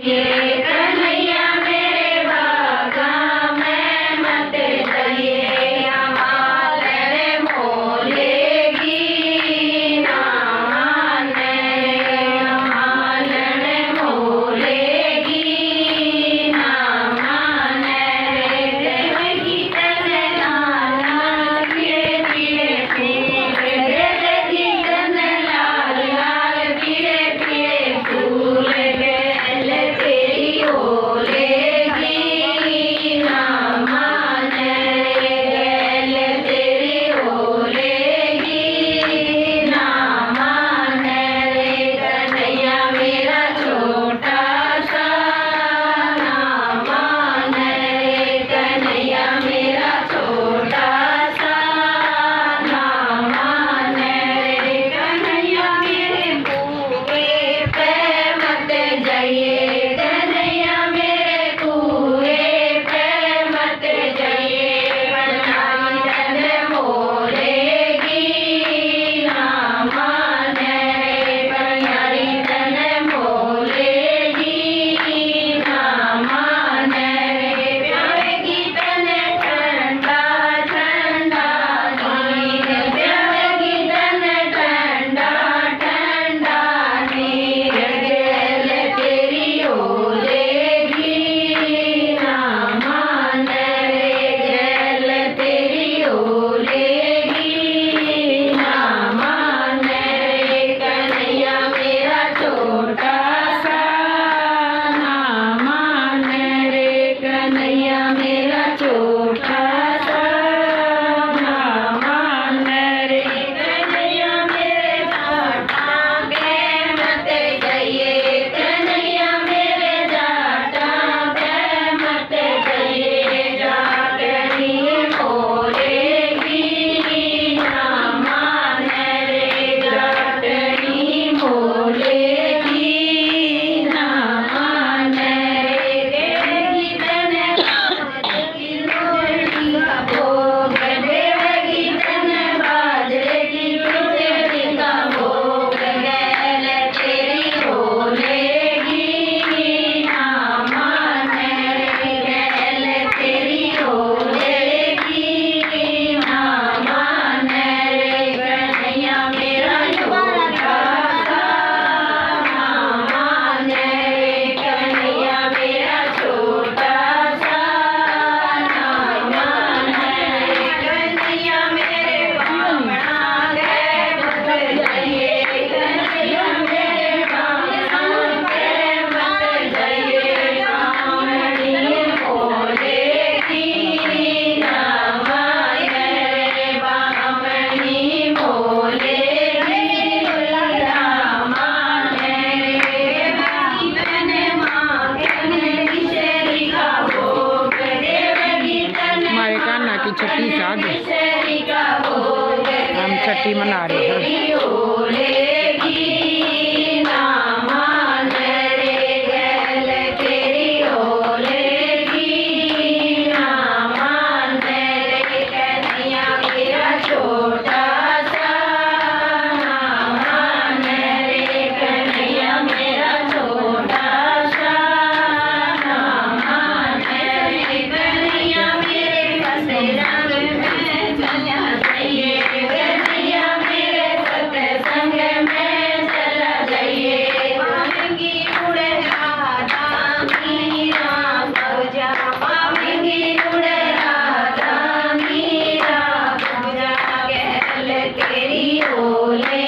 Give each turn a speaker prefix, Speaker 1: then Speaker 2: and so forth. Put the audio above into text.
Speaker 1: ये कन्हैया मेरे बागा में मत जाइए, हमारे मोलेगी ना माने, हमारे मोलेगी ना माने। देवगी तने लाल लाल पीले पीले फूल, देवगी तने लाल लाल पीले पीले फूल, गैल तेरी ओलेगी ना माने, गैल तेरी ओलेगी ना माने। कन्हैया मेरा छोटा सा ना माने, कन्हैया मेरा छोटा सा ना माने। कन्हैया मेरे कुएं पे मत जाइए, कन्हैया मेरे कुएं पे मत जाइए, बनाई तने मोलेगी ना माने, बनाई तने मोलेगी ना माने। प्यावेगी तने ठंडा ठंडा नीर, प्यावेगी तने ठंडा ठंडा नीर, गैल तेरी ओलेगी ना माने, गैल तेरी ओलेगी ना माने। कन्हैया मेरा छोटा सा ना माने रे, कन्हैया मेरा छोटा सा ना माने रे। कन्हैया मेरे जाटा के मत जाइए, कन्हैया मेरे जाटा के मत जाइए, जाटनी मोलेगी ना माने रे, जाटनी मोलेगी ना माने रे। देवगी तने बाजरे की रोटी का भोग, देवगी तने बाजरे की रोटी का भोग, गैल तेरी ओलेगी ना माने रे, गैल तेरी ओलेगी ना माने रे। कन्हैया मेरा छोटा सा ना माने रे, कन्हैया मेरा छोटा सा ना माने रे। कन्हैया मेरे बामणा के मत जाइए, कन्हैया मेरे बामणा के मत जाइए, बामणी मोलेगी ना माने रे, बामणी मोलेगी ना माने रे। देवगी तने मांगने किशोरी का भोग, देवगी तने
Speaker 2: हमारे कान्हा की छठी साध
Speaker 1: किशोरी का भोग,
Speaker 2: हम छठी मना रहे हैं।
Speaker 1: तेरी ओलेगी ना माने रे, गैल तेरी ओलेगी ना माने रे। कन्हैया मेरा छोटा सा ना माने रे, कन्हैया मेरा छोटा सा ना माने रे। कन्हैया मेरे फसे रंग में चला जाइए, कन्हैया मेरे सत्संग में चला जाइए, पावेंगी उड़े राधा मीरा पूजा, पावेंगी उड़े राधा मीरा पूजा, गैल तेरी ओले